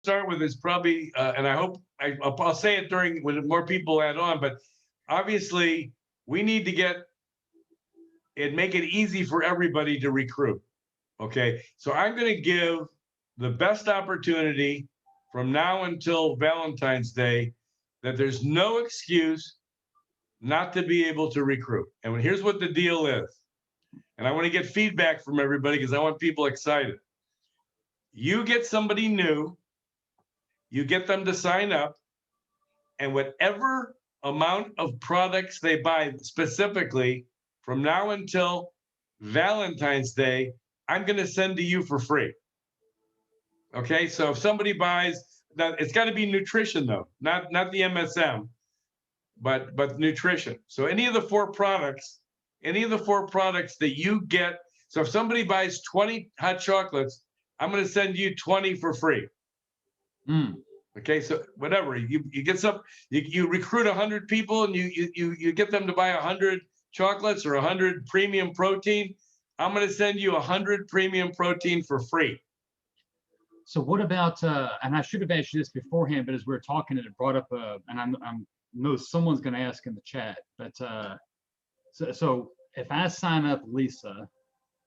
start with is probably, and I hope I'll say it during when more people add on, but obviously we need to get and make it easy for everybody to recruit. Okay, so I'm going to give the best opportunity from now until Valentine's Day that there's no excuse not to be able to recruit. And here's what the deal is. And I want to get feedback from everybody because I want people excited. You get somebody new, you get them to sign up, and whatever amount of products they buy specifically from now until Valentine's Day, I'm going to send to you for free. Okay, so if somebody buys, now it's got to be nutrition though, not the MSM, but nutrition. So any of the four products, that you get. So if somebody buys 20 hot chocolates, I'm going to send you 20 for free. Okay, so whatever you get some, you recruit 100 people and you get them to buy 100 chocolates or 100 premium protein. I'm going to send you 100 premium protein for free. So what about, and I should have asked you this beforehand, but as we were talking, it brought up, and I know someone's going to ask in the chat, but so if I sign up Lisa,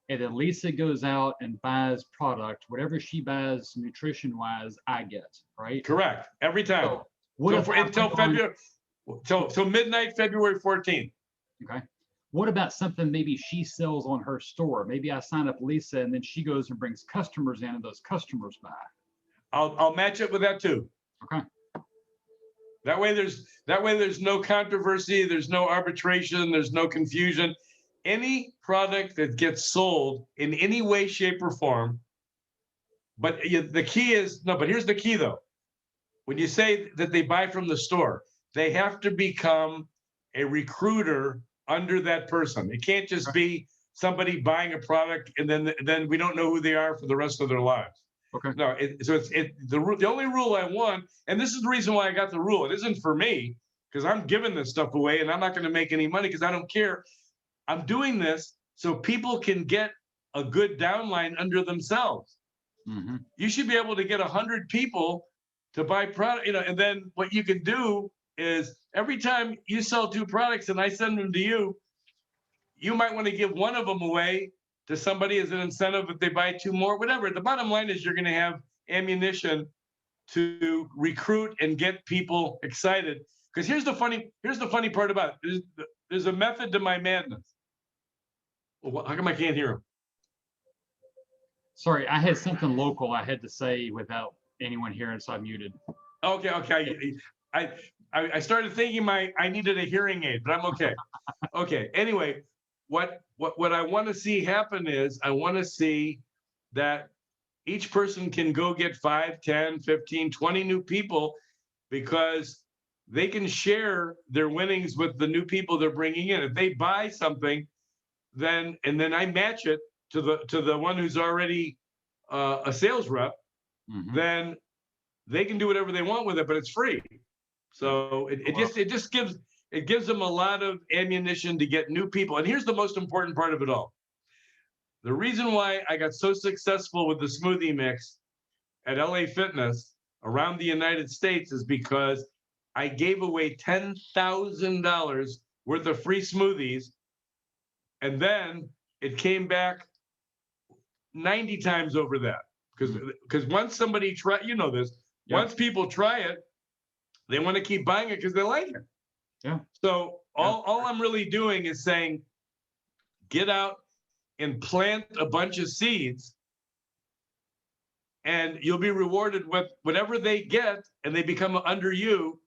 and then Lisa goes out and buys product, whatever she buys nutrition-wise, I get, right? Correct, every time. So what if until February, till midnight, February 14th. Okay. What about something maybe she sells on her store? Maybe I sign up Lisa and then she goes and brings customers in and those customers buy. I'll match it with that too. Okay. That way there's no controversy, there's no arbitration, there's no confusion. Any product that gets sold in any way, shape, or form, but the key is, no, but here's the key though. When you say that they buy from the store, they have to become a recruiter under that person. It can't just be somebody buying a product and then we don't know who they are for the rest of their lives. Okay. No, the only rule I want, and this is the reason why I got the rule. It isn't for me because I'm giving this stuff away and I'm not going to make any money because I don't care. I'm doing this so people can get a good downline under themselves. Mm-hmm. You should be able to get 100 people to buy product, and then what you can do is every time you sell 2 products and I send them to you, you might want to give one of them away to somebody as an incentive if they buy 2 more, whatever. The bottom line is you're going to have ammunition to recruit and get people excited. Because here's the funny part about it. There's a method to my madness. Well, how come I can't hear him? Sorry, I had something local I had to say without anyone hearing, so I muted. Okay. I started thinking I needed a hearing aid, but I'm okay. Okay. Anyway, what I want to see happen is I want to see that each person can go get 5, 10, 15, 20 new people because they can share their winnings with the new people they're bringing in. If they buy something, then I match it to the one who's already a sales rep, Mm-hmm. then they can do whatever they want with it, but it's free. So it just gives them a lot of ammunition to get new people. And here's the most important part of it all. The reason why I got so successful with the smoothie mix at LA Fitness around the United States is because I gave away $10,000 worth of free smoothies. And then it came back 90 times over that. Because once somebody once people try it, they want to keep buying it because they like it. Yeah. So all I'm really doing is saying, get out and plant a bunch of seeds and you'll be rewarded with whatever they get and they become under you.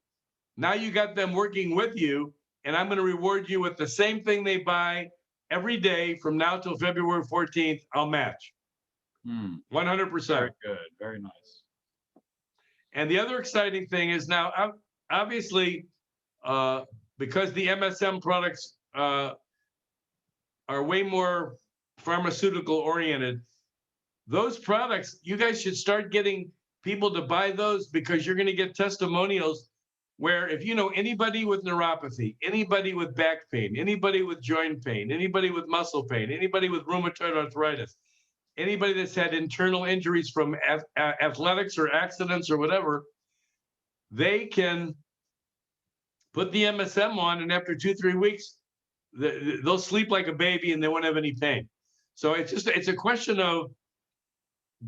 Now you got them working with you and I'm going to reward you with the same thing they buy every day from now till February 14th. I'll match. 100%. Very good. Very nice. And the other exciting thing is now, obviously, because the MSM products are way more pharmaceutical oriented, those products, you guys should start getting people to buy those because you're going to get testimonials where if you know anybody with neuropathy, anybody with back pain, anybody with joint pain, anybody with muscle pain, anybody with rheumatoid arthritis, anybody that's had internal injuries from athletics or accidents or whatever, they can put the MSM on, and after 2-3 weeks, they'll sleep like a baby and they won't have any pain. So it's a question of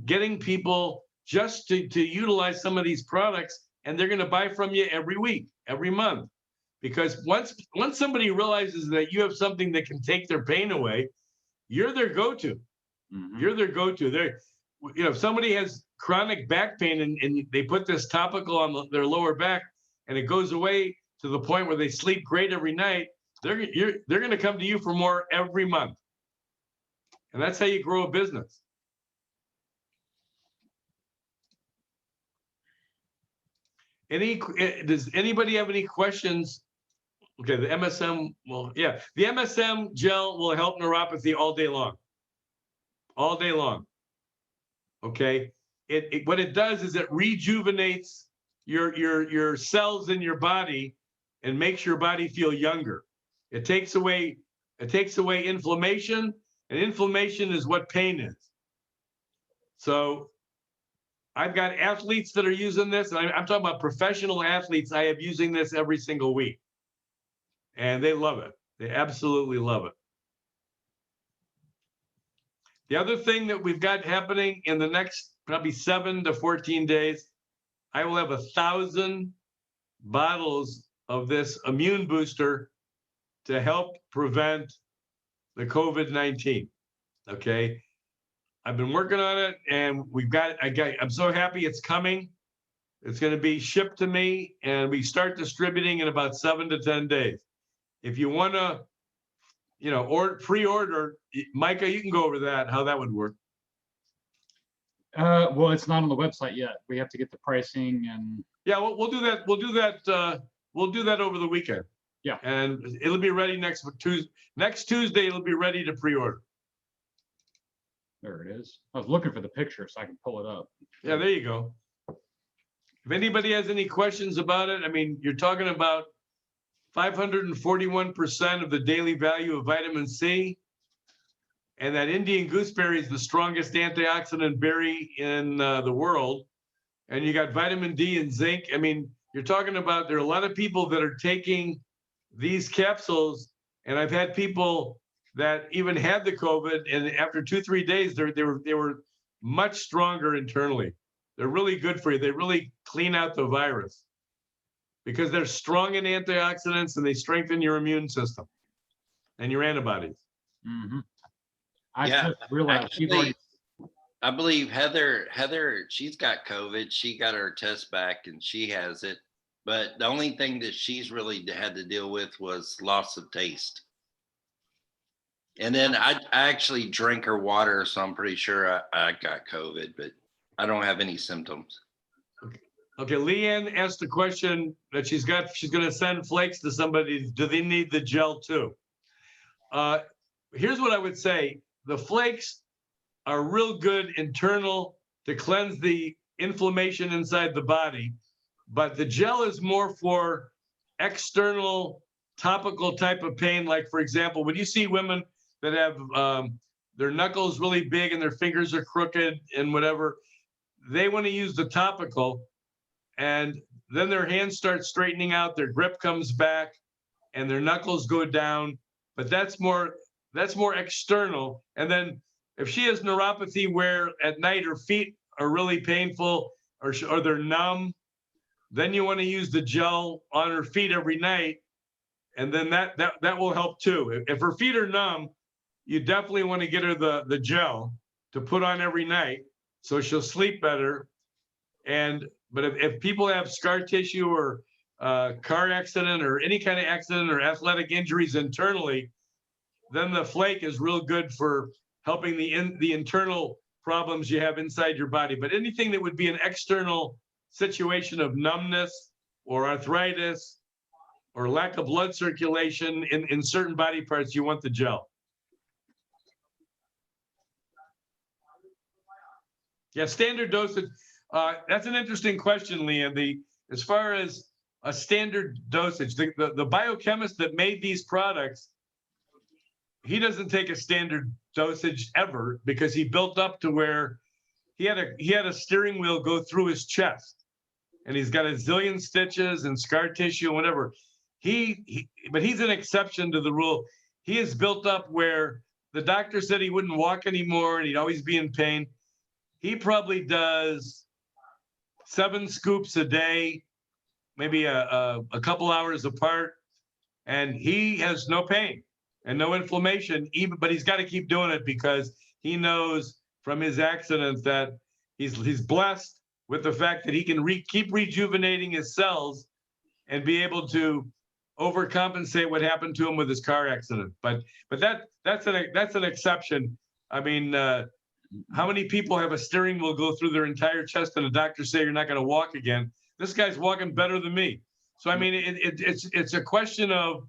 getting people just to utilize some of these products, and they're going to buy from you every week, every month. Because once somebody realizes that you have something that can take their pain away, you're their go-to. You're their go-to. If somebody has chronic back pain and they put this topical on their lower back and it goes away to the point where they sleep great every night, they're going to come to you for more every month. And that's how you grow a business. Does anybody have any questions? Okay, the MSM, well, yeah, the MSM gel will help neuropathy all day long. All day long. Okay, what it does is it rejuvenates your cells in your body and makes your body feel younger. It takes away inflammation, and inflammation is what pain is. So I've got athletes that are using this, and I'm talking about professional athletes I have using this every single week. And they love it. They absolutely love it. The other thing that we've got happening in the next probably 7 to 14 days, I will have 1,000 bottles of this immune booster to help prevent the COVID-19. Okay. I've been working on it, and I'm so happy it's coming. It's going to be shipped to me, and we start distributing in about 7 to 10 days. If you want to, pre-order, Micah, you can go over that, how that would work. Well, it's not on the website yet. We have to get the pricing and. Yeah, we'll do that. We'll do that over the weekend. Yeah. And it'll be ready next Tuesday. Next Tuesday, it'll be ready to pre-order. There it is. I was looking for the picture so I can pull it up. Yeah, there you go. If anybody has any questions about it, I mean, you're talking about 541% of the daily value of vitamin C. And that Indian gooseberry is the strongest antioxidant berry in the world. And you got vitamin D and zinc. I mean, you're talking about, there are a lot of people that are taking these capsules, and I've had people that even had the COVID, and after 2-3 days, they were much stronger internally. They're really good for you. They really clean out the virus because they're strong in antioxidants and they strengthen your immune system and your antibodies. Mm-hmm. I just realized actually, I believe Heather, she's got COVID. She got her test back and she has it. But the only thing that she's really had to deal with was loss of taste. And then I actually drink her water, so I'm pretty sure I got COVID, but I don't have any symptoms. Okay, Leanne asked a question that she's going to send flakes to somebody. Do they need the gel too? Here's what I would say. The flakes are real good internal to cleanse the inflammation inside the body, but the gel is more for external topical type of pain. Like, for example, when you see women that have their knuckles really big and their fingers are crooked and whatever, they want to use the topical, and then their hands start straightening out, their grip comes back, and their knuckles go down. But that's more external. And then if she has neuropathy where at night her feet are really painful or they're numb, then you want to use the gel on her feet every night, and then that will help too. If her feet are numb, you definitely want to get her the gel to put on every night so she'll sleep better. But if people have scar tissue or car accident or any kind of accident or athletic injuries internally, then the flake is real good for helping the internal problems you have inside your body. But anything that would be an external situation of numbness or arthritis or lack of blood circulation in certain body parts, you want the gel. Yeah, standard dosage. That's an interesting question, Leanne. As far as a standard dosage, the biochemist that made these products, he doesn't take a standard dosage ever because he built up to where he had a steering wheel go through his chest, and he's got a zillion stitches and scar tissue and whatever. But he's an exception to the rule. He is built up where the doctor said he wouldn't walk anymore and he'd always be in pain. He probably does 7 scoops a day, maybe a couple hours apart, and he has no pain and no inflammation. But he's got to keep doing it because he knows from his accident that he's blessed with the fact that he can keep rejuvenating his cells and be able to overcompensate what happened to him with his car accident. But that's an exception. I mean, how many people have a steering wheel go through their entire chest and the doctor say you're not going to walk again? This guy's walking better than me. So I mean, it's a question of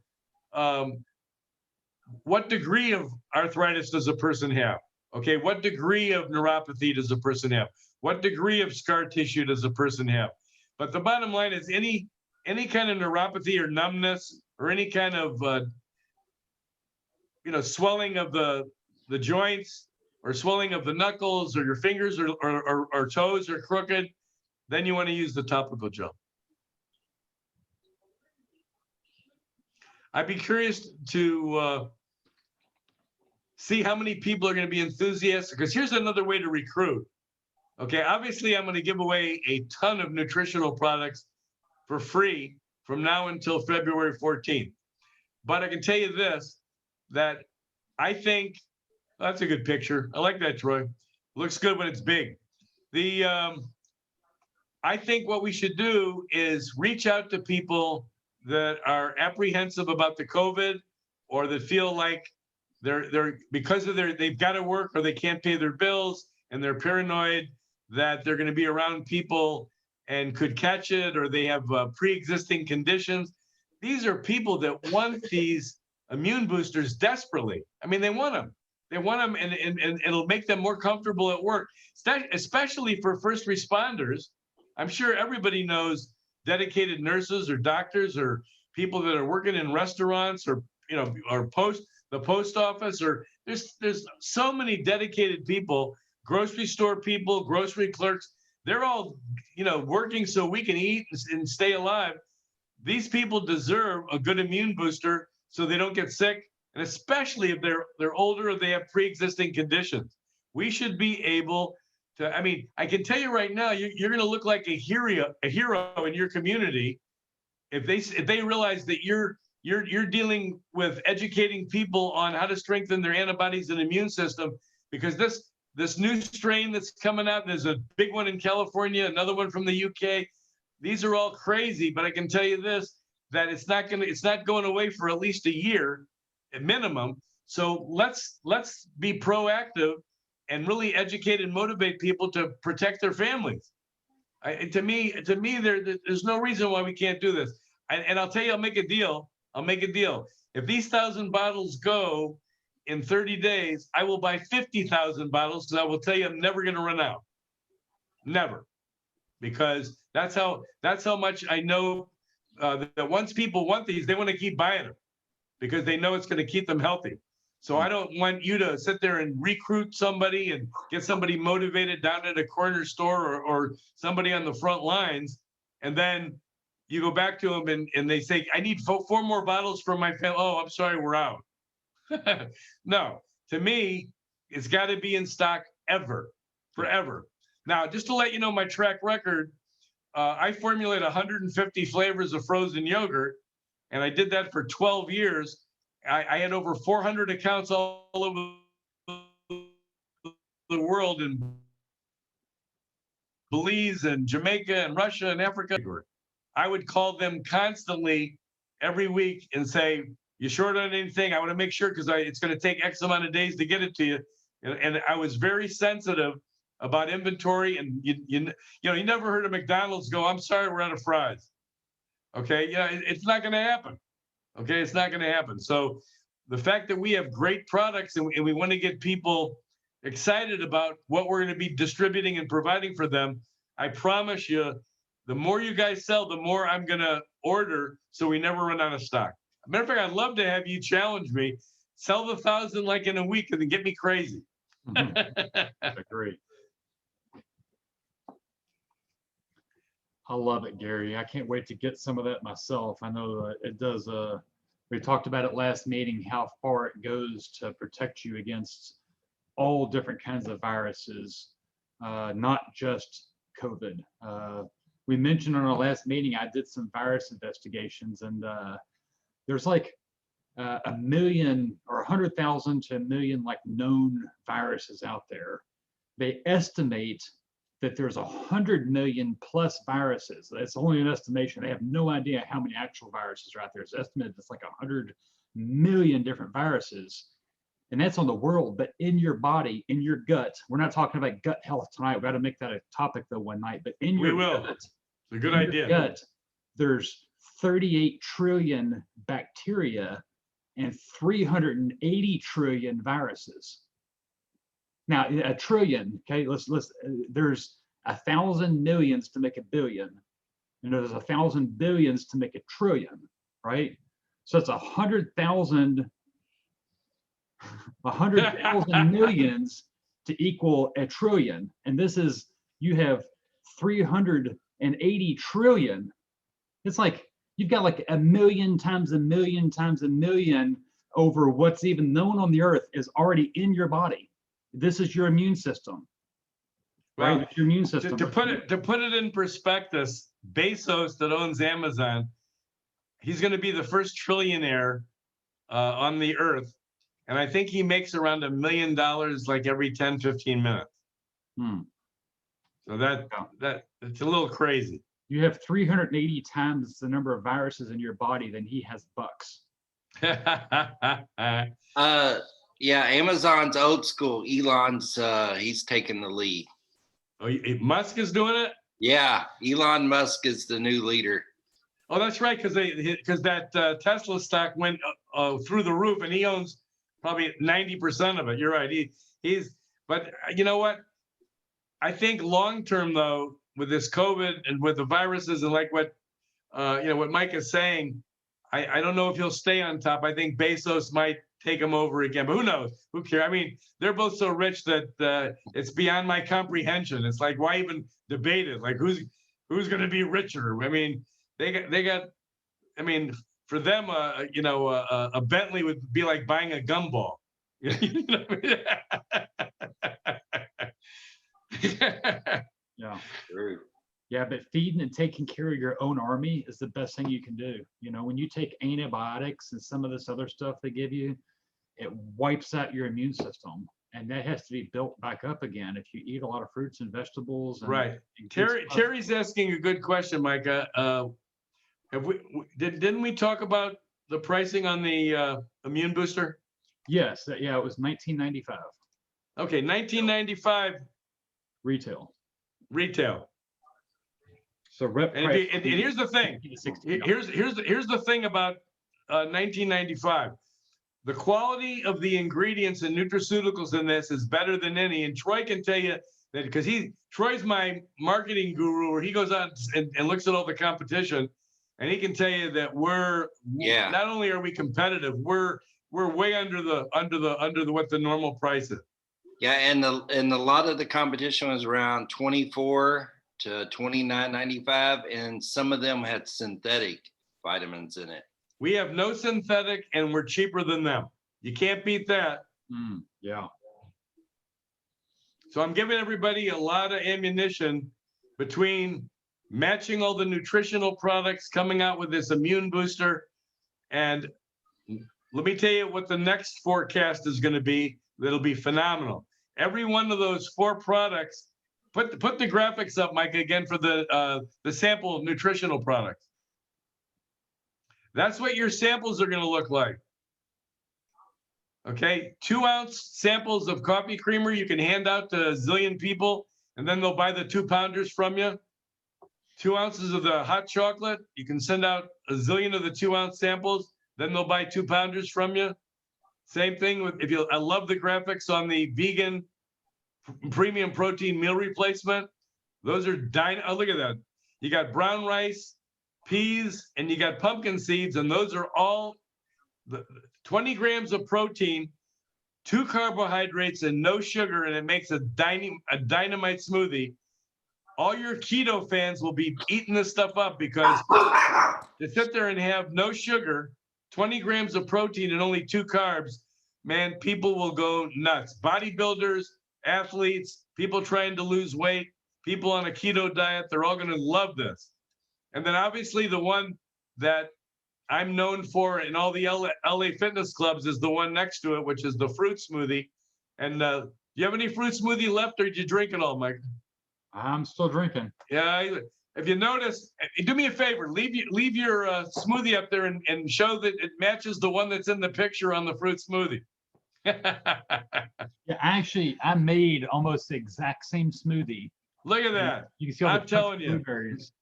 what degree of arthritis does a person have? Okay, what degree of neuropathy does a person have? What degree of scar tissue does a person have? But the bottom line is any kind of neuropathy or numbness or any kind of swelling of the joints or swelling of the knuckles or your fingers or toes are crooked, then you want to use the topical gel. I'd be curious to see how many people are going to be enthusiastic, because here's another way to recruit. Okay, obviously I'm going to give away a ton of nutritional products for free from now until February 14th. But I can tell you this, that I think, that's a good picture. I like that, Troy. Looks good when it's big. I think what we should do is reach out to people that are apprehensive about the COVID or that feel like they've got to work or they can't pay their bills and they're paranoid that they're going to be around people and could catch it, or they have pre-existing conditions. These are people that want these immune boosters desperately. I mean, they want them. They want them, and it'll make them more comfortable at work, especially for first responders. I'm sure everybody knows dedicated nurses or doctors or people that are working in restaurants or the post office, or there's so many dedicated people, grocery store people, grocery clerks. They're all working so we can eat and stay alive. These people deserve a good immune booster so they don't get sick, and especially if they're older or they have pre-existing conditions. We should be able to. I mean, I can tell you right now, you're going to look like a hero in your community if they realize that you're dealing with educating people on how to strengthen their antibodies and immune system, because this new strain that's coming out, there's a big one in California, another one from the UK. These are all crazy, but I can tell you this, that it's not going away for at least a year at minimum. So let's be proactive and really educate and motivate people to protect their families. To me, there's no reason why we can't do this. And I'll tell you, I'll make a deal. If these 1,000 bottles go in 30 days, I will buy 50,000 bottles, because I will tell you I'm never going to run out. Never. Because that's how much I know that once people want these, they want to keep buying them because they know it's going to keep them healthy. So I don't want you to sit there and recruit somebody and get somebody motivated down at a corner store or somebody on the front lines, and then you go back to them and they say, I need 4 more bottles for my family. Oh, I'm sorry, we're out. No, to me, it's got to be in stock forever. Now, just to let you know my track record, I formulate 150 flavors of frozen yogurt, and I did that for 12 years. I had over 400 accounts all over the world, in Belize and Jamaica and Russia and Africa. I would call them constantly every week and say, you short on anything? I want to make sure, because it's going to take X amount of days to get it to you. And I was very sensitive about inventory. And you never heard of McDonald's go, I'm sorry, we're out of fries. Okay, it's not going to happen. Okay, it's not going to happen. So the fact that we have great products and we want to get people excited about what we're going to be distributing and providing for them, I promise you, the more you guys sell, the more I'm going to order, so we never run out of stock. Matter of fact, I'd love to have you challenge me. sell the 1,000 like in a week and then get me crazy. Agree. I love it, Gary. I can't wait to get some of that myself. I know it does. We talked about it last meeting, how far it goes to protect you against all different kinds of viruses, not just COVID. We mentioned on our last meeting, I did some virus investigations, and there's like a million or 100,000 to a million like known viruses out there. They estimate that there's 100 million plus viruses. That's only an estimation. They have no idea how many actual viruses are out there. It's estimated it's like 100 million different viruses. And that's on the world, but in your body, in your gut, we're not talking about gut health tonight. We got to make that a topic though one night, but in your gut, It's a good in your idea. gut, there's 38 trillion bacteria and 380 trillion viruses. Now, a trillion, okay, there's 1,000 millions to make a billion, and there's 1,000 billions to make a trillion, right? So it's 100,000 millions to equal a trillion. And this is, you have 380 trillion. It's like, you've got like a million times a million times a million over what's even known on the earth is already in your body. This is your immune system, right? Well, It's your immune system. to put it in perspective, Bezos that owns Amazon, he's going to be the first trillionaire on the earth. And I think he makes around $1 million like every 10, 15 minutes. So that it's a little crazy. You have 380 times the number of viruses in your body than he has bucks. Yeah, Amazon's old school. Elon's he's taking the lead. Oh, Musk is doing it? Yeah, Elon Musk is the new leader. Oh, that's right, because that Tesla stock went through the roof, and he owns probably 90% of it. You're right. But you know what? I think long term though, with this COVID and with the viruses and like what what Mike is saying, I don't know if he'll stay on top. I think Bezos might take him over again, but who knows? Who cares? I mean, they're both so rich that it's beyond my comprehension. It's like, why even debate it? Like, who's going to be richer? I mean, they got. I mean, for them, a Bentley would be like buying a gumball. You know what I mean? Yeah. True. Yeah, but feeding and taking care of your own army is the best thing you can do. You know, when you take antibiotics and some of this other stuff they give you, it wipes out your immune system, and that has to be built back up again if you eat a lot of fruits and vegetables. And, Right. and good stuff. Terry's asking a good question, Micah. Didn't we talk about the pricing on the immune booster? Yes, yeah, it was 1995 Okay, 1995 retail. So rep And, price and here's the thing. Here's the thing about 1995. The quality of the ingredients and nutraceuticals in this is better than any. And Troy can tell you that because Troy's my marketing guru, where he goes out and looks at all the competition, and he can tell you that not only are we competitive, we're way under the what the normal price is. Yeah, and a lot of the competition was around $24 to $29.95, and some of them had synthetic vitamins in it. We have no synthetic, and we're cheaper than them. You can't beat that. Yeah. So I'm giving everybody a lot of ammunition between matching all the nutritional products, coming out with this immune booster, and let me tell you what the next forecast is going to be. That'll be phenomenal. Every one of those 4 products. Put the graphics up, Mike, again for the sample nutritional products. That's what your samples are going to look like. Okay, 2-ounce samples of coffee creamer you can hand out to a zillion people, and then they'll buy the 2-pounders from you. 2 ounces of the hot chocolate, you can send out a zillion of the 2-ounce samples, then they'll buy 2-pounders from you. Same thing with I love the graphics on the vegan premium protein meal replacement. Those are oh, look at that. You got brown rice, peas, and you got pumpkin seeds, and those are all the 20 grams of protein, 2 carbohydrates, and no sugar, and it makes a dynamite smoothie. All your keto fans will be eating this stuff up because to sit there and have no sugar, 20 grams of protein, and only 2 carbs, man, people will go nuts. Bodybuilders, athletes, people trying to lose weight, people on a keto diet, they're all going to love this. And then obviously the one that I'm known for in all the LA fitness clubs is the one next to it, which is the fruit smoothie. And do you have any fruit smoothie left, or did you drink it all, Mike? I'm still drinking. Yeah, if you notice, do me a favor, leave your smoothie up there and show that it matches the one that's in the picture on the fruit smoothie. Yeah, actually, I made almost the exact same smoothie. Look at that. You can see all I'm the telling you. blueberries.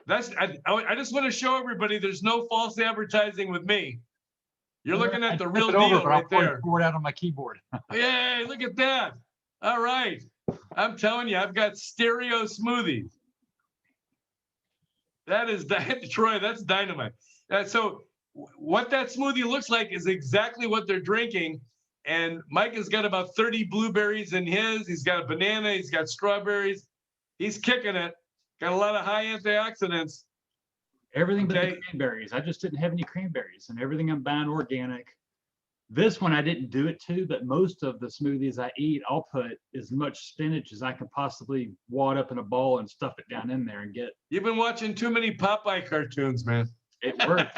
I just want to show everybody there's no false advertising with me. You're looking at the real Flip it over, deal but I'll right probably there. pour it out on my keyboard. Yay, look at that. All right. I'm telling you, I've got stereo smoothies. That is, Troy, that's dynamite. So what that smoothie looks like is exactly what they're drinking. And Mike has got about 30 blueberries in his. He's got a banana. He's got strawberries. He's kicking it. Got a lot of high antioxidants. Everything but Okay. the cranberries. I just didn't have any cranberries, and everything I'm buying organic. This one I didn't do it to, but most of the smoothies I eat, I'll put as much spinach as I can possibly wad up in a bowl and stuff it down in there and get You've been watching too many Popeye cartoons, man. it works.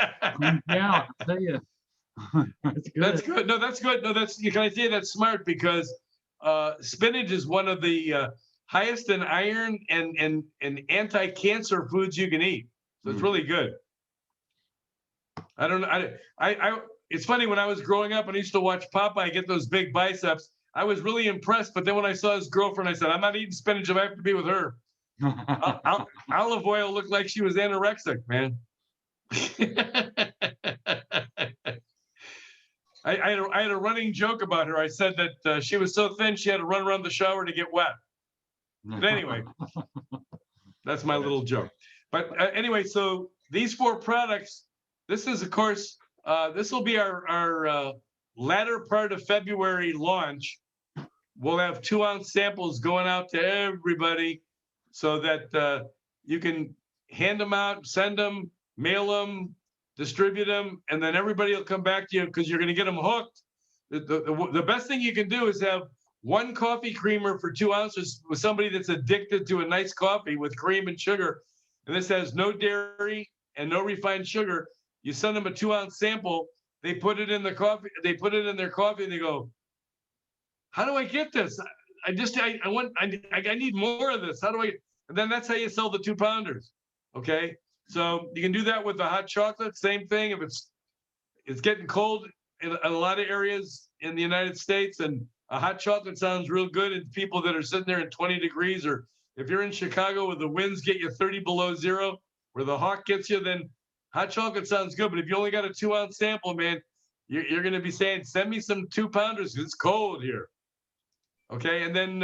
Yeah, I tell you. It's good. That's good. No, that's good. No, can I say that's smart because spinach is one of the highest in iron and anti-cancer foods you can eat. So it's really good. I don't know. It's funny, when I was growing up and I used to watch Popeye get those big biceps, I was really impressed. But then when I saw his girlfriend, I said, I'm not eating spinach if I have to be with her. Olive oil looked like she was anorexic, man. I had a running joke about her. I said that she was so thin she had to run around the shower to get wet. But anyway, that's my little joke. But anyway, so these 4 products, this is, of course, this will be our latter part of February launch. We'll have 2-ounce samples going out to everybody so that you can hand them out, send them, mail them, distribute them, and then everybody will come back to you because you're going to get them hooked. The best thing you can do is have 1 coffee creamer for 2 ounces with somebody that's addicted to a nice coffee with cream and sugar. And this has no dairy and no refined sugar. You send them a 2-ounce sample. They put it in the coffee. They put it in their coffee, and they go, "How do I get this? I need more of this. How do I?" And then that's how you sell the 2-pounders. Okay. So you can do that with the hot chocolate. Same thing. If it's getting cold in a lot of areas in the United States, and a hot chocolate sounds real good. And people that are sitting there in 20 degrees, or if you're in Chicago where the winds get you 30 below zero, where the hawk gets you, then hot chocolate sounds good. But if you only got a 2-ounce sample, man, you're going to be saying, "Send me some 2-pounders because it's cold here." Okay. And then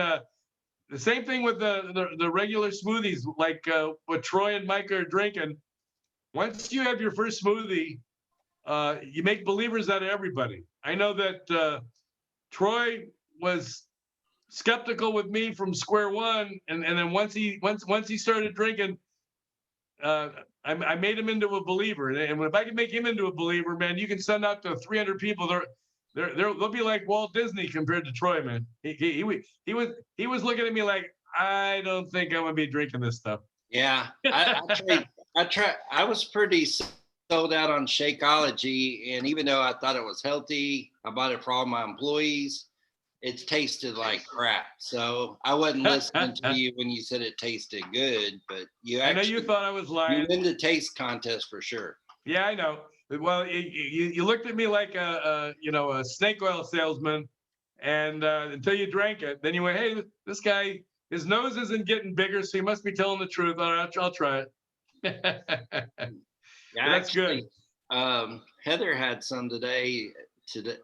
the same thing with the regular smoothies, like what Troy and Mike are drinking. Once you have your first smoothie, you make believers out of everybody. I know that Troy was skeptical with me from square one, and then once he started drinking, I made him into a believer. And if I can make him into a believer, man, you can send out to 300 people. They'll be like Walt Disney compared to Troy, man. He was looking at me like, "I don't think I'm gonna be drinking this stuff." Yeah, I was pretty sold out on Shakeology, and even though I thought it was healthy, I bought it for all my employees. It tasted like crap. So I wasn't listening to you when you said it tasted good, but I know you thought I was lying. You win the taste contest for sure. Yeah, I know. Well, you looked at me like a snake oil salesman, and until you drank it, then you went, "Hey, this guy, his nose isn't getting bigger, so he must be telling the truth. All right, I'll try it." Yeah, that's good. Heather had some today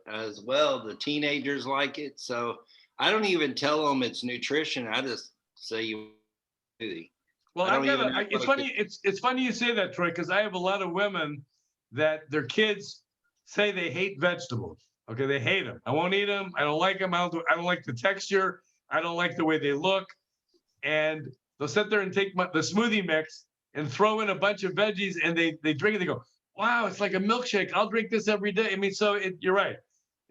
as well. The teenagers like it, so I don't even tell them it's nutrition. I just say you. Well, it's funny. It's funny you say that, Troy, because I have a lot of women that their kids say they hate vegetables. Okay, they hate them. I won't eat them. I don't like them. I don't like the texture. I don't like the way they look. And they'll sit there and take the smoothie mix and throw in a bunch of veggies, and they drink it. They go, wow, it's like a milkshake. I'll drink this every day. I mean, so you're right.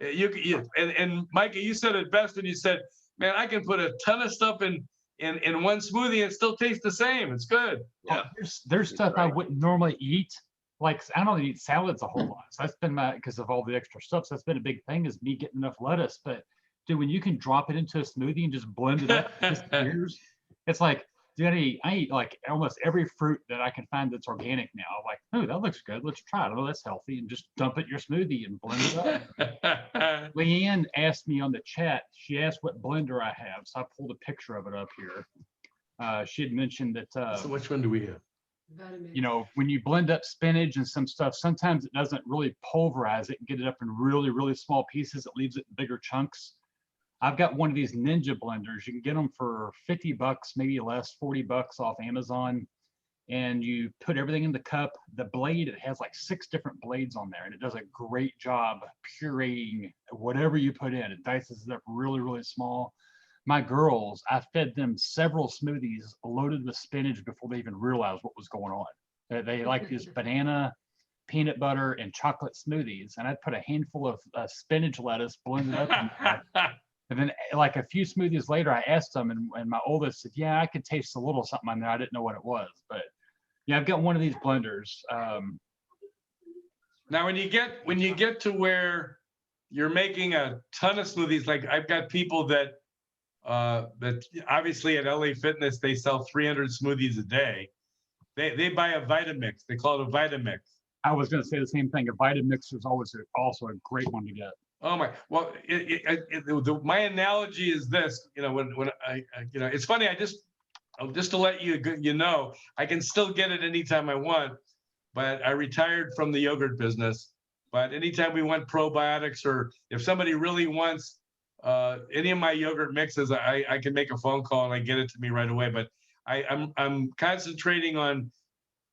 And Micah, you said it best when you said, man, I can put a ton of stuff in one smoothie and still taste the same. It's good. Yeah. There's stuff I wouldn't normally eat. Like, I don't eat salads a whole lot. So that's been because of all the extra stuff. So that's been a big thing, is me getting enough lettuce. But dude, when you can drop it into a smoothie and just blend it up, it disappears. It's like, dude, I eat like almost every fruit that I can find that's organic now. I'm like, oh, that looks good. Let's try it. Oh, that's healthy. And just dump it in your smoothie and blend it up. Leanne asked me on the chat, she asked what blender I have. So I pulled a picture of it up here. She had mentioned that, So which one do we have? you know, when you blend up spinach and some stuff, sometimes it doesn't really pulverize it and get it up in really, really small pieces. It leaves it in bigger chunks. I've got one of these Ninja blenders. You can get them for 50 bucks, maybe less, 40 bucks off Amazon. And you put everything in the cup. The blade, it has like 6 different blades on there, and it does a great job pureeing whatever you put in. It dices it up really, really small. My girls, I fed them several smoothies loaded with spinach before they even realized what was going on. They like these banana, peanut butter, and chocolate smoothies. And I'd put a handful of spinach lettuce blended up in there. And then like a few smoothies later, I asked them, and my oldest said, yeah, I could taste a little something on there. I didn't know what it was. But yeah, I've got one of these blenders. Now, when you get to where you're making a ton of smoothies, like I've got people that obviously at LA Fitness, they sell 300 smoothies a day. They buy a Vitamix. They call it a Vitamix. I was going to say the same thing. A Vitamix is always also a great one to get. Oh my! Well, my analogy is this. You know, when I you know, it's funny. Just to let you know, I can still get it anytime I want, but I retired from the yogurt business. But anytime we want probiotics, or if somebody really wants any of my yogurt mixes, I can make a phone call and I get it to me right away. But I'm concentrating on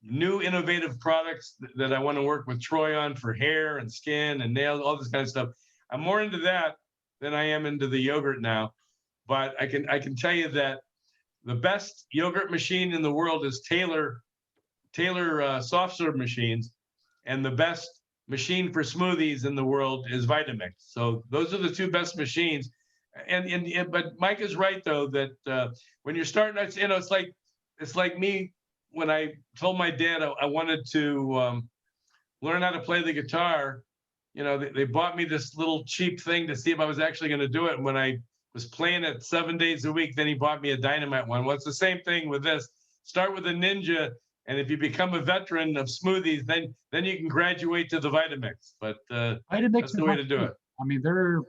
new innovative products that I want to work with Troy on for hair and skin and nails, all this kind of stuff. I'm more into that than I am into the yogurt now. But I can tell you that the best yogurt machine in the world is Taylor soft serve machines, and the best machine for smoothies in the world is Vitamix. So those are the 2 best machines. But Mike is right though, that when you're starting, you know, it's like me when I told my dad I wanted to learn how to play the guitar. You know, they bought me this little cheap thing to see if I was actually going to do it. And when I was playing it 7 days a week, then he bought me a Dynamite one. Well, it's the same thing with this. Start with a Ninja, and if you become a veteran of smoothies, then you can graduate to the Vitamix. But Vitamix that's the way to do it. I mean, they're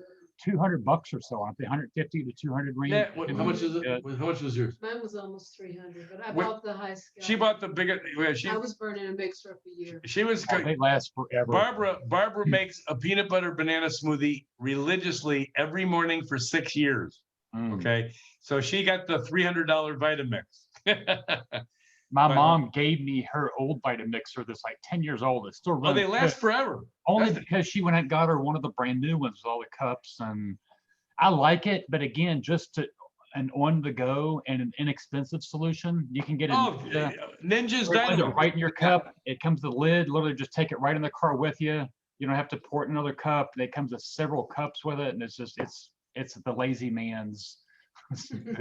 $200 or so, aren't they? 150 to 200 range. Yeah. How much is it? How much was yours? Mine was almost 300, but I Wait, bought the high scale. She bought the bigger. I was burning a mix for a year. She was. Oh, they last forever. Barbara makes a peanut butter banana smoothie religiously every morning for 6 years. Okay, so she got the $300 Vitamix. My mom gave me her old Vitamixer that's like 10 years old. It's still running. Oh, they last forever. Only because she went and got her one of the brand new ones with all the cups, and I like it. But again, just an on the go and an inexpensive solution, you can get it. Ninja's Dynamite right in your cup. It comes with the lid. Literally, just take it right in the car with you. You don't have to pour it in another cup. It comes with several cups with it, and it's the lazy man's.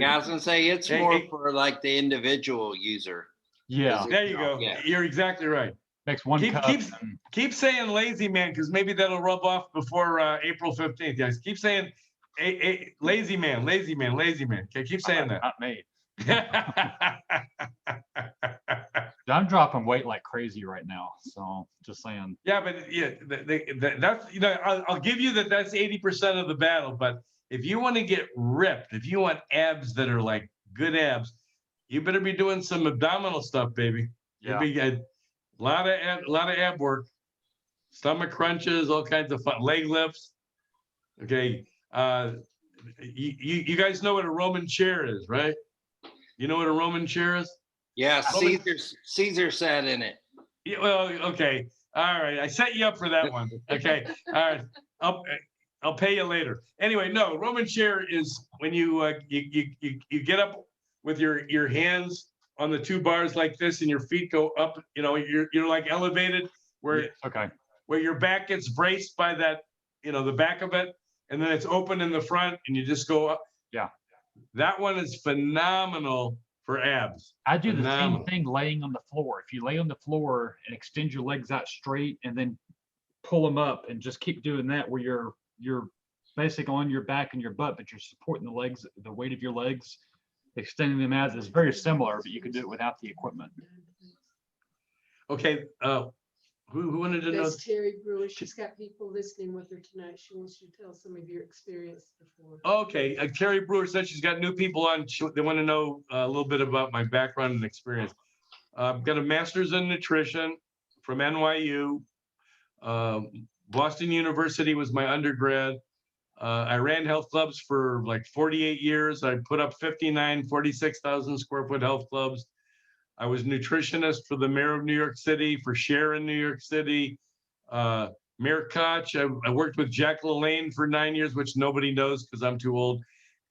Yeah, I was gonna say it's more for like the individual user. Yeah, there you go. Yeah. You're exactly right. Makes one cup. Keep saying lazy man, because maybe that'll rub off before April 15th. Guys, keep saying lazy man, lazy man, lazy man. Okay, keep saying that. Not me. I'm dropping weight like crazy right now, so just saying. Yeah, but yeah, that's, you know, I'll give you that. That's 80% of the battle. But if you want to get ripped, if you want abs that are like good abs, you better be doing some abdominal stuff, baby. Yeah. Be a lot of ab work, stomach crunches, all kinds of fun, leg lifts. Okay, you guys know what a Roman chair is, right? You know what a Roman chair is? Yeah, Caesar sat in it. Yeah, well, okay. All right, I set you up for that one. Okay, all right. I'll pay you later. Anyway, no, Roman chair is when you get up with your hands on the two bars like this, and your feet go up. You know, you're like elevated where Okay. where your back gets braced by that, the back of it, and then it's open in the front, and you just go up. Yeah. That one is phenomenal for abs. I do the same Phenomenal. thing laying on the floor. If you lay on the floor and extend your legs out straight and then pull them up and just keep doing that where you're basically on your back and your butt, but you're supporting the legs, the weight of your legs, extending them out. It's very similar, but you can do it without the equipment. Okay, who wanted to know? That's Terry Brewer. She's got people listening with her tonight. She wants you to tell some of your experience before. Okay, Carrie Brewer said she's got new people on. They want to know a little bit about my background and experience. I've got a master's in nutrition from NYU. Boston University was my undergrad. I ran health clubs for like 48 years. I put up 46,000 square foot health clubs. I was nutritionist for the mayor of New York City, for Share in New York City. Mayor Koch, I worked with Jack LaLanne for 9 years, which nobody knows because I'm too old.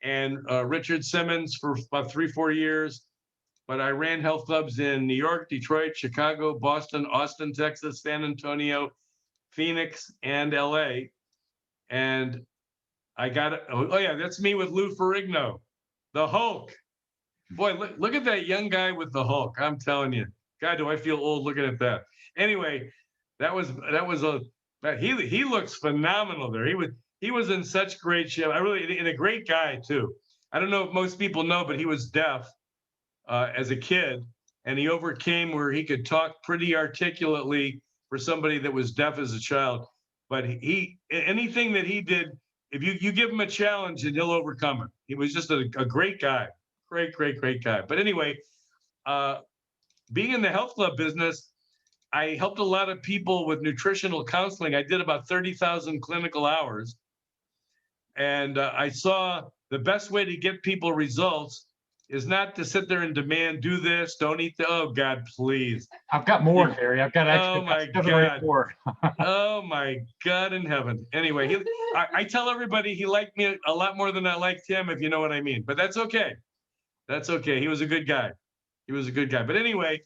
And Richard Simmons for about 3-4 years. But I ran health clubs in New York, Detroit, Chicago, Boston, Austin, Texas, San Antonio, Phoenix, and LA. And I got it. Oh yeah, that's me with Lou Ferrigno, the Hulk. Boy, look at that young guy with the Hulk. I'm telling you, God, do I feel old looking at that. Anyway, he looks phenomenal there. He was in such great shape. And a great guy too. I don't know if most people know, but he was deaf as a kid, and he overcame where he could talk pretty articulately for somebody that was deaf as a child. But anything that he did, if you give him a challenge, and he'll overcome it. He was just a great guy. Great guy. But anyway, being in the health club business, I helped a lot of people with nutritional counseling. I did about 30,000 clinical hours. And I saw the best way to get people results is not to sit there and demand, do this, don't eat oh God, please. I've got more, Harry. I've got actually Oh my 7 or 8 God. more. Oh my God in heaven. Anyway, I tell everybody he liked me a lot more than I liked him, if you know what I mean. But that's okay. That's okay. He was a good guy. But anyway,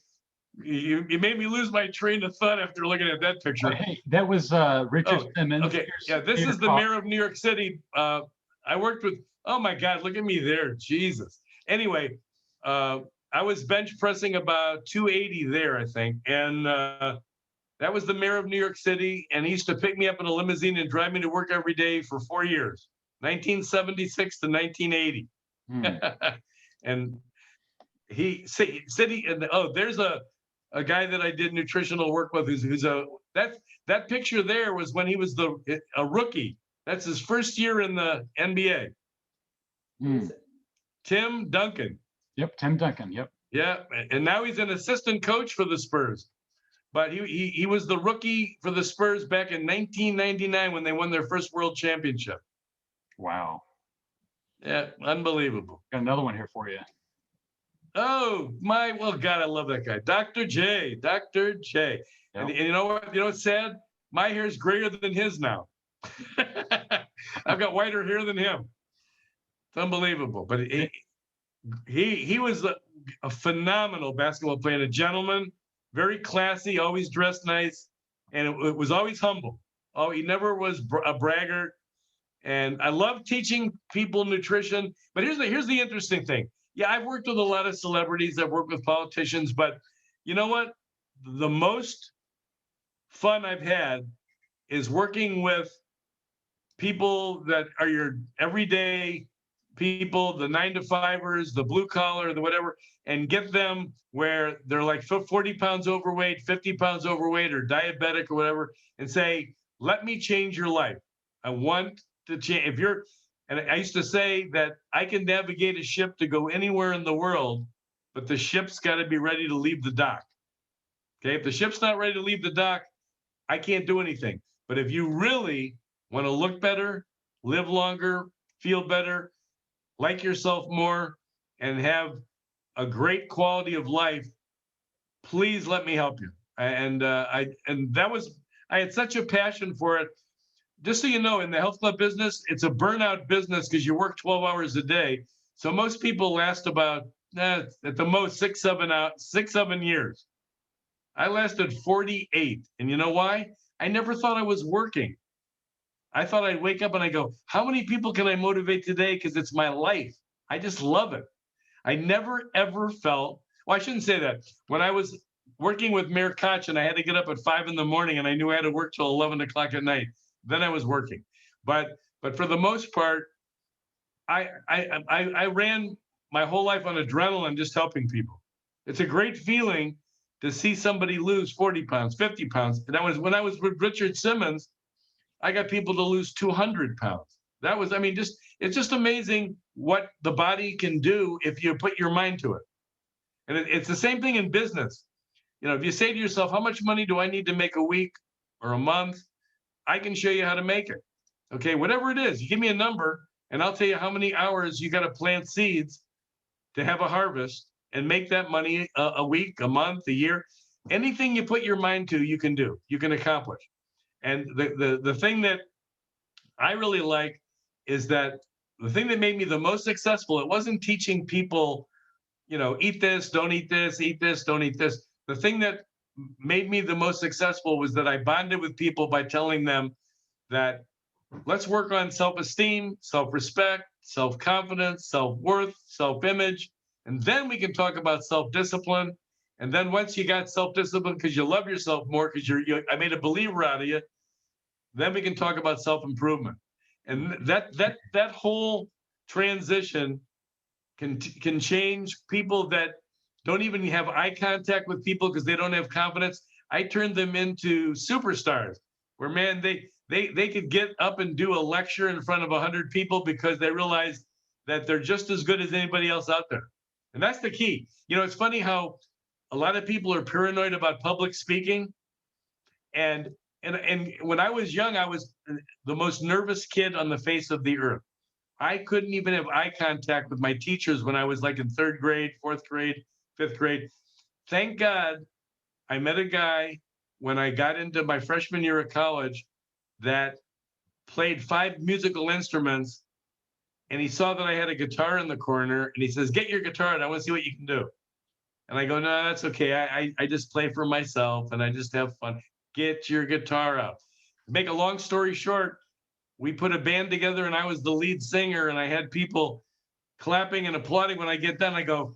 you made me lose my train of thought after looking at that picture. Hey, that was Richard Simmons. Okay. Yeah, this is the mayor of New York City. I worked with, oh my God, look at me there. Jesus. Anyway, I was bench pressing about 280 there, I think. And that was the mayor of New York City. And he used to pick me up in a limousine and drive me to work every day for 4 years, 1976 to 1980. And he said, there's a guy that I did nutritional work with that picture there was when he was a rookie. That's his first year in the NBA. Tim Duncan. Yep, Tim Duncan. Yep. Yeah, and now he's an assistant coach for the Spurs. But he was the rookie for the Spurs back in 1999 when they won their first world championship. Wow. Yeah, unbelievable. Got another one here for you. Oh well, God, I love that guy, Dr. J. Yep. And you know what? You know what's sad? My hair's grayer than his now. I've got whiter hair than him. It's unbelievable. But he was a phenomenal basketball player, a gentleman, very classy, always dressed nice, and it was always humble. Oh, he never was a braggart. And I love teaching people nutrition. But here's the interesting thing. Yeah, I've worked with a lot of celebrities. I've worked with politicians. But you know what? The most fun I've had is working with people that are your everyday people, the 9-to-5ers, the blue collar, the whatever, and get them where they're like 40 pounds overweight, 50 pounds overweight, or diabetic or whatever, and say, let me change your life. I want to change. And I used to say that I can navigate a ship to go anywhere in the world, but the ship's got to be ready to leave the dock. Okay, if the ship's not ready to leave the dock, I can't do anything. But if you really want to look better, live longer, feel better, like yourself more, and have a great quality of life, please let me help you. And I had such a passion for it. Just so you know, in the health club business, it's a burnout business because you work 12 hours a day. So most people last about at the most 6-7 years. I lasted 48. And you know why? I never thought I was working. I thought I'd wake up and I go, how many people can I motivate today? Because it's my life. I just love it. I never, ever felt, well, I shouldn't say that. When I was working with Mayor Koch and I had to get up at 5 a.m. and I knew I had to work till 11 o'clock at night, then I was working. But for the most part, I ran my whole life on adrenaline, just helping people. It's a great feeling to see somebody lose 40 pounds, 50 pounds. And that was when I was with Richard Simmons, I got people to lose 200 pounds. That was, I mean, it's just amazing what the body can do if you put your mind to it. And it's the same thing in business. You know, if you say to yourself, how much money do I need to make a week or a month? I can show you how to make it. Okay, whatever it is, you give me a number and I'll tell you how many hours you got to plant seeds to have a harvest and make that money a week, a month, a year. Anything you put your mind to, you can do, you can accomplish. And the thing that I really like is that the thing that made me the most successful, it wasn't teaching people, you know, eat this, don't eat this, eat this, don't eat this. The thing that made me the most successful was that I bonded with people by telling them that let's work on self-esteem, self-respect, self-confidence, self-worth, self-image, and then we can talk about self-discipline. And then once you got self-discipline because you love yourself more, because I made a believer out of you, then we can talk about self-improvement. And that whole transition can change people that don't even have eye contact with people because they don't have confidence. I turned them into superstars where, man, they could get up and do a lecture in front of 100 people because they realize that they're just as good as anybody else out there. And that's the key. You know, it's funny how a lot of people are paranoid about public speaking. And when I was young, I was the most nervous kid on the face of the earth. I couldn't even have eye contact with my teachers when I was like in 3rd grade, 4th grade, 5th grade. Thank God I met a guy when I got into my freshman year of college that played 5 musical instruments, and he saw that I had a guitar in the corner and he says, get your guitar and I want to see what you can do. And I go, no, that's okay. I just play for myself and I just have fun. Get your guitar out. To make a long story short, we put a band together and I was the lead singer and I had people clapping and applauding when I get done. I go,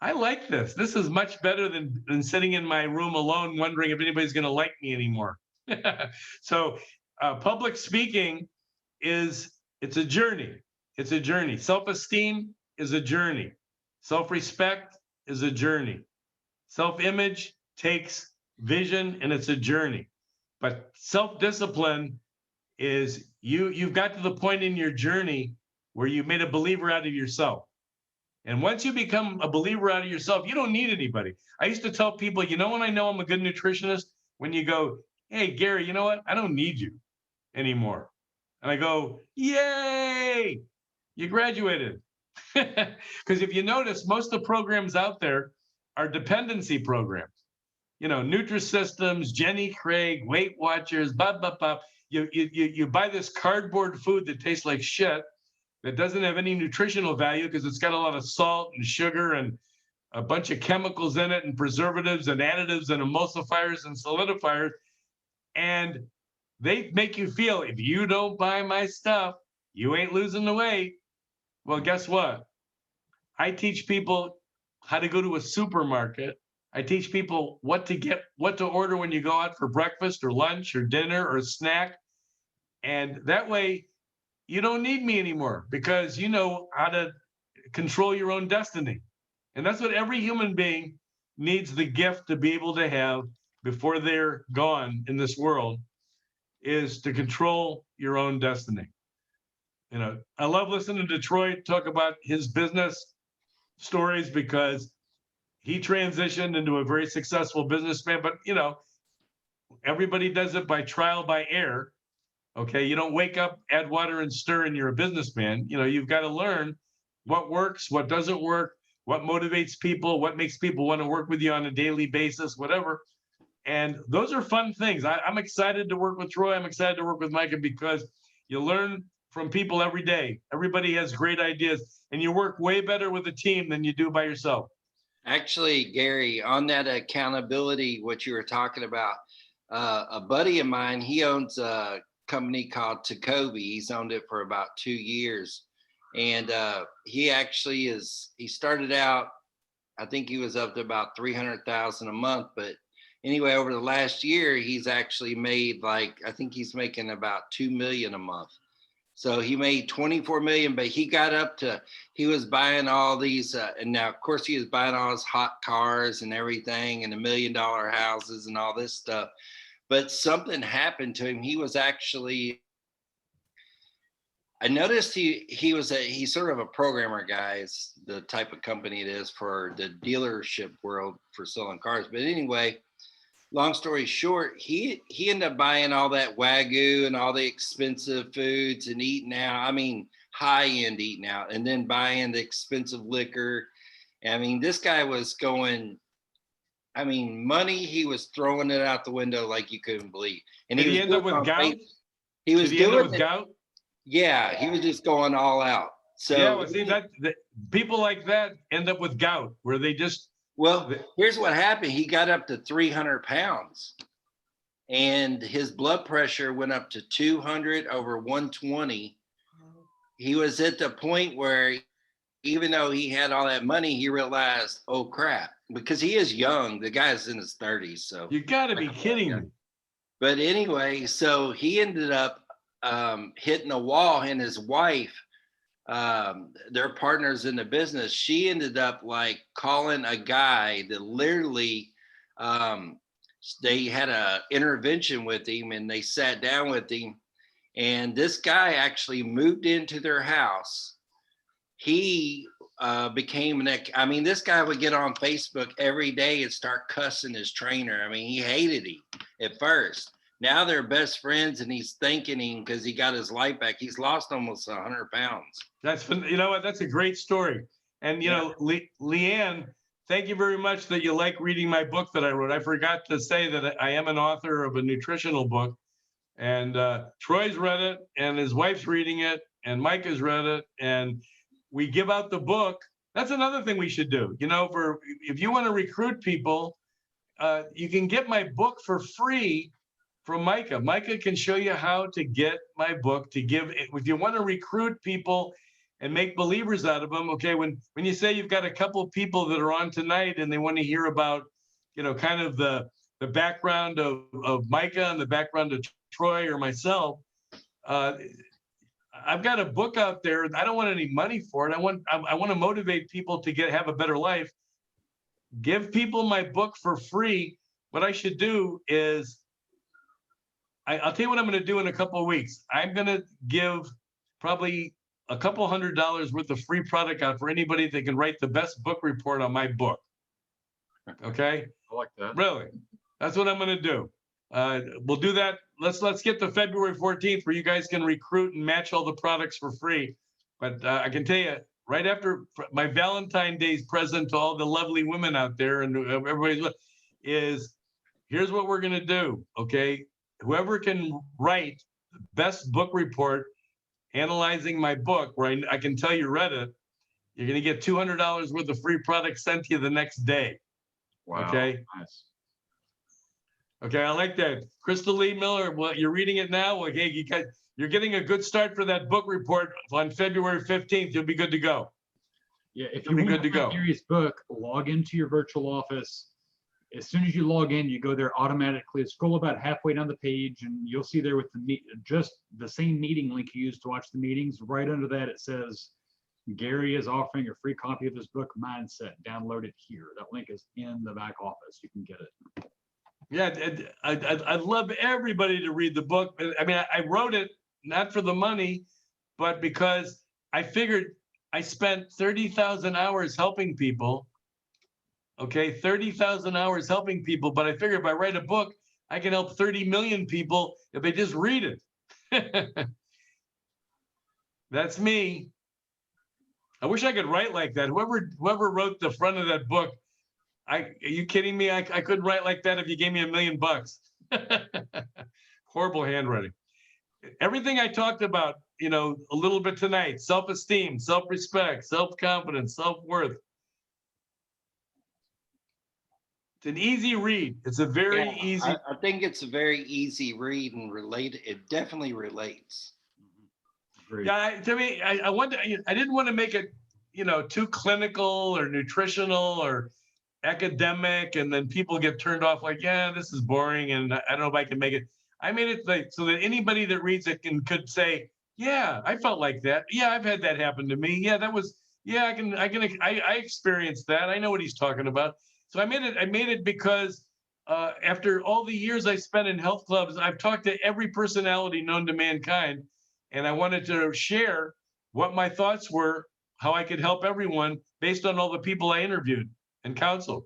I like this. This is much better than sitting in my room alone wondering if anybody's going to like me anymore. So public speaking it's a journey. It's a journey. Self-esteem is a journey. Self-respect is a journey. Self-image takes vision and it's a journey. But self-discipline is you've got to the point in your journey where you made a believer out of yourself. And once you become a believer out of yourself, you don't need anybody. I used to tell people, you know, when I know I'm a good nutritionist, when you go, hey, Gary, you know what? I don't need you anymore. And I go, yay, you graduated. Because if you notice, most of the programs out there are dependency programs. You know, Nutrisystems, Jenny Craig, Weight Watchers, blah, blah, blah. You buy this cardboard food that tastes like shit, that doesn't have any nutritional value because it's got a lot of salt and sugar and a bunch of chemicals in it and preservatives and additives and emulsifiers and solidifiers. And they make you feel, if you don't buy my stuff, you ain't losing the weight. Well, guess what? I teach people how to go to a supermarket. I teach people what to order when you go out for breakfast or lunch or dinner or a snack. And that way, you don't need me anymore because you know how to control your own destiny. And that's what every human being needs the gift to be able to have before they're gone in this world, is to control your own destiny. You know, I love listening to Detroit talk about his business stories because he transitioned into a very successful businessman, but you know, everybody does it by trial by error. Okay, you don't wake up, add water and stir and you're a businessman. You know, you've got to learn what works, what doesn't work, what motivates people, what makes people want to work with you on a daily basis, whatever. And those are fun things. I'm excited to work with Troy. I'm excited to work with Micah because you learn from people every day. Everybody has great ideas, and you work way better with a team than you do by yourself. Actually, Gary, on that accountability, what you were talking about, a buddy of mine, he owns a company called Tacobi. He's owned it for about 2 years. And he actually he started out, I think he was up to about 300,000 a month. But anyway, over the last year, he's actually made I think he's making about 2 million a month. So he made 24 million, but he got up to, he was buying all these, and now of course he was buying all his hot cars and everything and $1 million houses and all this stuff. But something happened to him. He was actually, I noticed he's sort of a programmer guy. It's the type of company it is for the dealership world for selling cars. But anyway, long story short, he ended up buying all that Wagyu and all the expensive foods and eating out. I mean, high end eating out, and then buying the expensive liquor. I mean, this guy was going, I mean, money, he was throwing it out the window like you couldn't believe. And Did he he was end up doing with it on gout? Facebook. He was Did he end up doing with it. gout? Yeah, he was just going all out. So Yeah, well, see that people like that end up with gout, where they just well, here's what happened. He got up to 300 pounds and his blood pressure went up to 200 over 120. He was at the point where even though he had all that money, he realized, oh crap, because he is young. The guy's in his 30s. So you got to be kidding me. But anyway, so he ended up hitting a wall, and his wife, they're partners in the business. She ended up calling a guy that literally, they had a intervention with him, and they sat down with him, and this guy actually moved into their house. He became I mean, this guy would get on Facebook every day and start cussing his trainer. I mean, he hated him at first. Now they're best friends, and he's thanking him because he got his life back. He's lost almost 100 pounds. That's, you know what, that's a great story. And, you know, Leanne, thank you very much that you like reading my book that I wrote. I forgot to say that I am an author of a nutritional book, and Troy's read it, and his wife's reading it, and Mike has read it, and we give out the book. That's another thing we should do. You know, if you want to recruit people, you can get my book for free from Micah. Micah can show you how to get my book to give. If you want to recruit people and make believers out of them, okay, when you say you've got a couple of people that are on tonight and they want to hear about, you know, kind of the background of Micah and the background of Troy or myself, I've got a book out there. I don't want any money for it. I want to motivate people to have a better life. Give people my book for free. What I should do is, I'll tell you what I'm going to do in a couple of weeks. I'm going to give probably a couple $100 worth of free product out for anybody that can write the best book report on my book. Okay? I like that. Really? That's what I'm going to do. We'll do that. Let's get to February 14th where you guys can recruit and match all the products for free. But I can tell you, right after my Valentine's Day's present to all the lovely women out there and everybody's is, here's what we're going to do, okay? Whoever can write the best book report analyzing my book, where I can tell you read it, you're going to get $200 worth of free product sent to you the next day. Wow. Okay. Nice. Okay, I like that. Crystal Lee Miller, well, you're reading it now. Okay, you're getting a good start for that book report on February 15th. You'll be good to go. Yeah, if You'll you be want good to to go. Gary's book, log into your virtual office. As soon as you log in, you go there automatically. Scroll about halfway down the page, and you'll see there with just the same meeting link you used to watch the meetings. Right under that, it says Gary is offering a free copy of his book, Mindset. Download it here. That link is in the back office. You can get it. Yeah, I'd love everybody to read the book. I mean, I wrote it not for the money, but because I figured I spent 30,000 hours helping people. Okay, 30,000 hours helping people, but I figure if I write a book, I can help 30 million people if they just read it. That's me. I wish I could write like that. Whoever wrote the front of that book, Are you kidding me? I couldn't write like that if you gave me $1 million. Horrible handwriting. Everything I talked about, a little bit tonight, self-esteem, self-respect, self-confidence, self-worth. It's an easy read. It's a very Yeah, easy. I think it's a very easy read and relate. It definitely relates. Agreed. Yeah, to me, I didn't want to make it, too clinical or nutritional or academic, and then people get turned off like, yeah, this is boring, and I don't know if I can make it. I made it like so that anybody that reads it could say, yeah, I felt like that. Yeah, I've had that happen to me. Yeah, that was, yeah, I experienced that. I know what he's talking about. So I made it because after all the years I spent in health clubs, I've talked to every personality known to mankind, and I wanted to share what my thoughts were, how I could help everyone based on all the people I interviewed and counseled.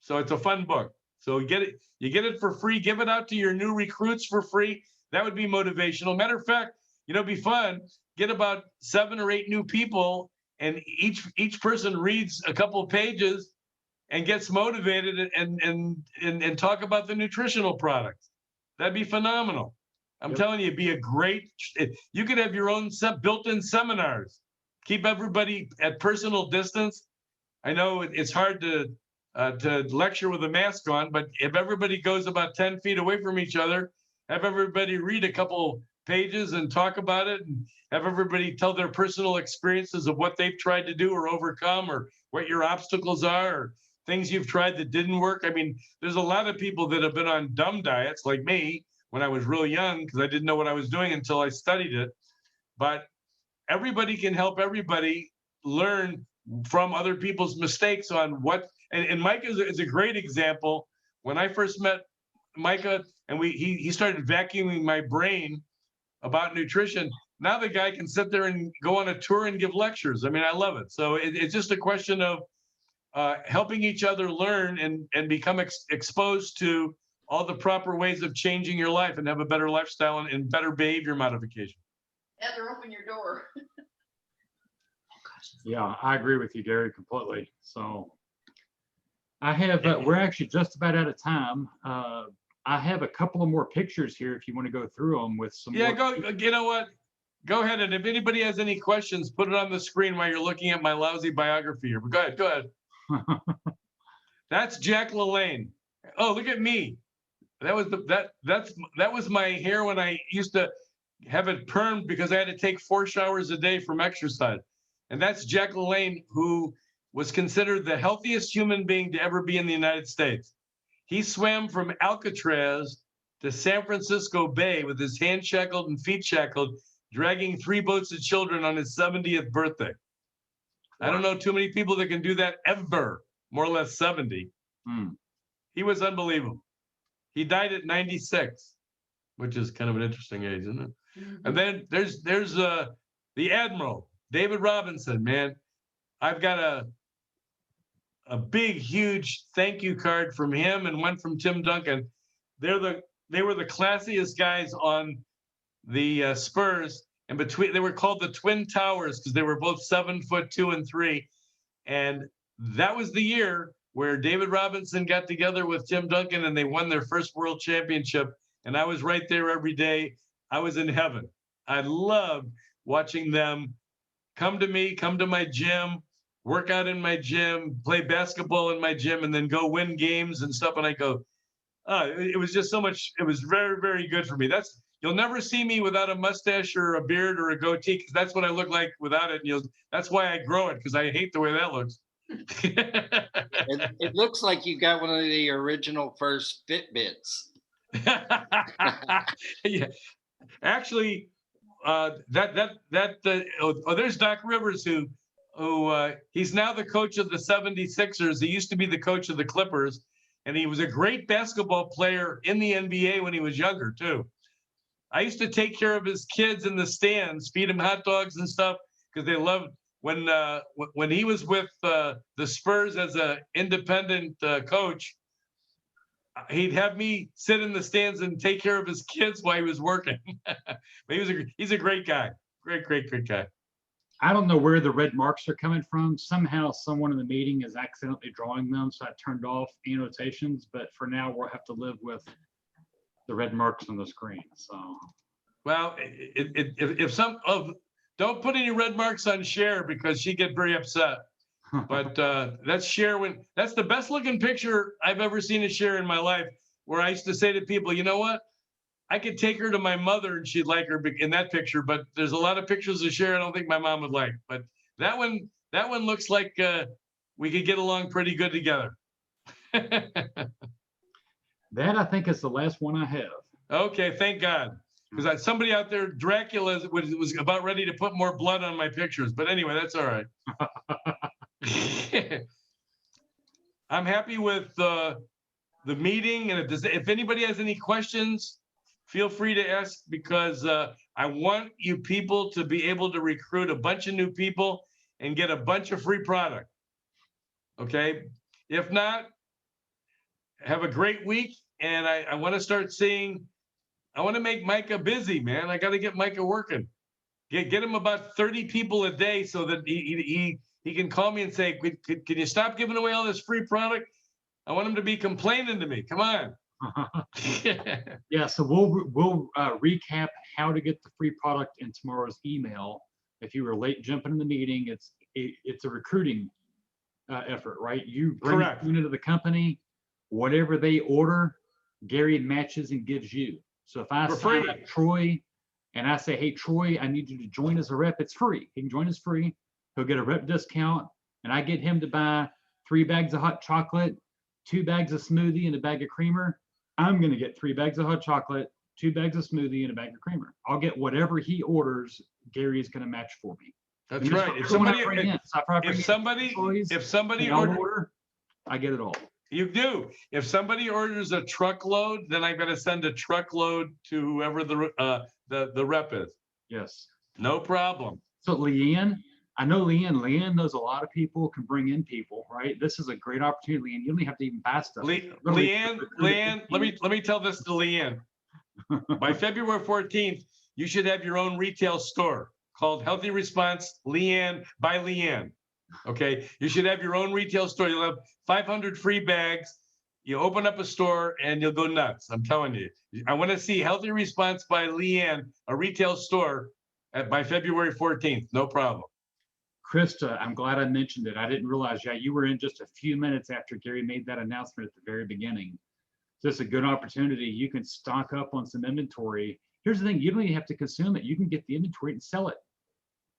So it's a fun book. So you get it for free. Give it out to your new recruits for free. That would be motivational. Matter of fact, be fun. Get about 7 or 8 new people, and each person reads a couple of pages and gets motivated and talk about the nutritional products. That'd be phenomenal. I'm Yep. telling you, it'd be a great. You could have your own built-in seminars. Keep everybody at personal distance. I know it's hard to lecture with a mask on, but if everybody goes about 10 feet away from each other, have everybody read a couple pages and talk about it, and have everybody tell their personal experiences of what they've tried to do or overcome, or what your obstacles are, or things you've tried that didn't work. I mean, there's a lot of people that have been on dumb diets like me when I was real young because I didn't know what I was doing until I studied it. But everybody can help everybody learn from other people's mistakes on what. And Micah is a great example. When I first met Micah, and he started vacuuming my brain about nutrition. Now the guy can sit there and go on a tour and give lectures. I mean, I love it. So it's just a question of helping each other learn and become exposed to all the proper ways of changing your life and have a better lifestyle and better behavior modification. Heather, open your door. Yeah, I agree with you, Gary, completely. So I have, we're actually just about out of time. I have a couple of more pictures here if you want to go through them with some. Yeah, more- you know what? Go ahead. And if anybody has any questions, put it on the screen while you're looking at my lousy biography here. But go ahead. That's Jack LaLanne. Oh, look at me. That was that was my hair when I used to have it permed because I had to take 4 showers a day from exercise. And that's Jack LaLanne, who was considered the healthiest human being to ever be in the United States. He swam from Alcatraz to San Francisco Bay with his hands shackled and feet shackled, dragging 3 boats of children on his 70th birthday. I don't know too many people that can do that ever, more or less 70. Hmm. He was unbelievable. He died at 96, which is kind of an interesting age, isn't it? And then there's the Admiral, David Robinson, man. I've got a big, huge thank you card from him and one from Tim Duncan. They were the classiest guys on the Spurs, and they were called the Twin Towers because they were both 7'2" and 3. And that was the year where David Robinson got together with Tim Duncan and they won their first world championship. And I was right there every day. I was in heaven. I loved watching them come to me, come to my gym, work out in my gym, play basketball in my gym, and then go win games and stuff. And I go, it was just so much. It was very, very good for me. You'll never see me without a mustache or a beard or a goatee because that's what I look like without it. And that's why I grow it because I hate the way that looks. It looks like you got one of the original first Fitbits. Yeah, actually, there's Doc Rivers who he's now the coach of the 76ers. He used to be the coach of the Clippers, and he was a great basketball player in the NBA when he was younger too. I used to take care of his kids in the stands, feed them hot dogs and stuff because they loved when he was with the Spurs as an independent coach. He'd have me sit in the stands and take care of his kids while he was working. But he's a great guy. Great guy. I don't know where the red marks are coming from. Somehow someone in the meeting is accidentally drawing them, so I turned off annotations, but for now we'll have to live with the red marks on the screen, so. Well, if some of, don't put any red marks on Cher because she get very upset. But that's Cher that's the best looking picture I've ever seen of Cher in my life, where I used to say to people, you know what? I could take her to my mother and she'd like her in that picture, but there's a lot of pictures of Cher I don't think my mom would like. But that one looks like we could get along pretty good together. That I think is the last one I have. Okay, thank God. Because somebody out there, Dracula, was about ready to put more blood on my pictures. But anyway, that's all right. I'm happy with the meeting. And if anybody has any questions, feel free to ask, because I want you people to be able to recruit a bunch of new people and get a bunch of free product. Okay? If not, have a great week. And I want to start seeing, I want to make Micah busy, man. I got to get Micah working. Get him about 30 people a day so that he can call me and say, can you stop giving away all this free product? I want him to be complaining to me. Come on. Yeah, so we'll recap how to get the free product in tomorrow's email. If you were late jumping in the meeting, it's a recruiting effort, right? You bring Correct. it into the company, whatever they order, Gary matches and gives you. So if I For sign free. up Troy and I say, hey, Troy, I need you to join as a rep, it's free. He can join as free. He'll get a rep discount, and I get him to buy 3 bags of hot chocolate, 2 bags of smoothie, and a bag of creamer. I'm going to get 3 bags of hot chocolate, 2 bags of smoothie, and a bag of creamer. I'll get whatever he orders, Gary is going to match for me. That's And right. If somebody order, I get it all. You do. If somebody orders a truckload, then I'm going to send a truckload to whoever the rep is. Yes. No problem. So Leanne, I know Leanne knows a lot of people, can bring in people, right? This is a great opportunity, Leanne. You don't even have to even buy stuff. Leanne, let me tell this to Leanne. By February 14th, you should have your own retail store called Healthy Response Leanne by Leanne. Okay, you should have your own retail store. You'll have 500 free bags. You open up a store and you'll go nuts. I'm telling you. I want to see Healthy Response by Leanne, a retail store by February 14th. No problem. Krista, I'm glad I mentioned it. I didn't realize, yeah, you were in just a few minutes after Gary made that announcement at the very beginning. So it's a good opportunity. You can stock up on some inventory. Here's the thing, you don't even have to consume it. You can get the inventory and sell it.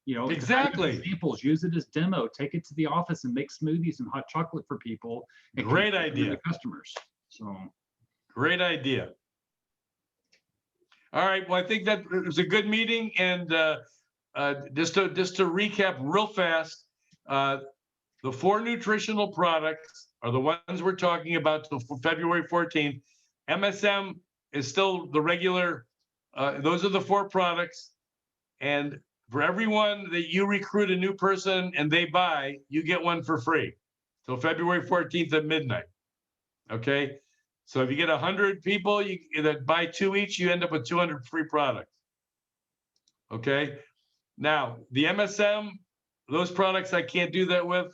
You know, exactly. Examples, use it as demo, take it to the office and make smoothies and hot chocolate for people. Great idea. The customers. So great idea. All right. Well, I think that it was a good meeting. And just to recap real fast, the 4 nutritional products are the ones we're talking about till February 14th. MSM is still the regular. Those are the 4 products. And for everyone that you recruit a new person and they buy, you get one for free till February 14th at midnight. Okay. So if you get 100 people that buy 2 each, you end up with 200 free products. Okay. Now the MSM, those products I can't do that with,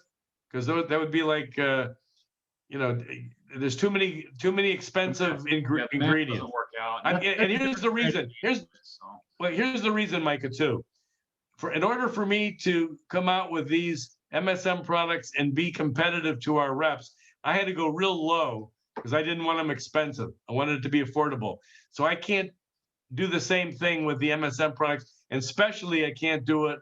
because that would be like, you know, there's too many expensive ingredients. Work out. And here's the reason. Here's the reason, Micah, too. In order for me to come out with these MSM products and be competitive to our reps, I had to go real low because I didn't want them expensive. I wanted it to be affordable. So I can't do the same thing with the MSM products, and especially I can't do it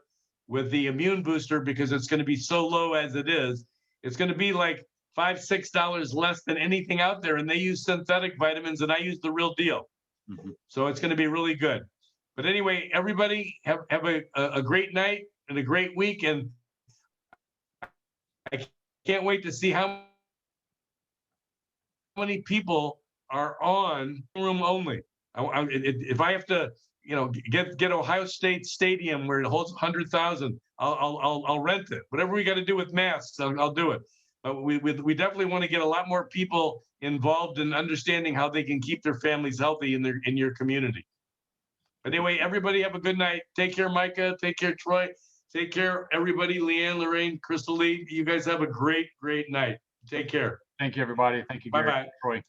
with the immune booster because it's going to be so low as it is. It's going to be like $5, $6 less than anything out there, and they use synthetic vitamins, and I use the real deal. Mm-hmm. So it's going to be really good. But anyway, everybody have a great night and a great week, and I can't wait to see how many people are on room only. If I have to, you know, get Ohio State Stadium where it holds 100,000, I'll rent it. Whatever we got to do with masks, I'll do it. But we definitely want to get a lot more people involved in understanding how they can keep their families healthy in your community. But anyway, everybody have a good night. Take care, Micah. Take care, Troy. Take care, everybody. Leanne, Lorraine, Crystal Lee, you guys have a great, great night. Take care. Thank you, everybody. Thank you, Gary. Bye-bye. Troy.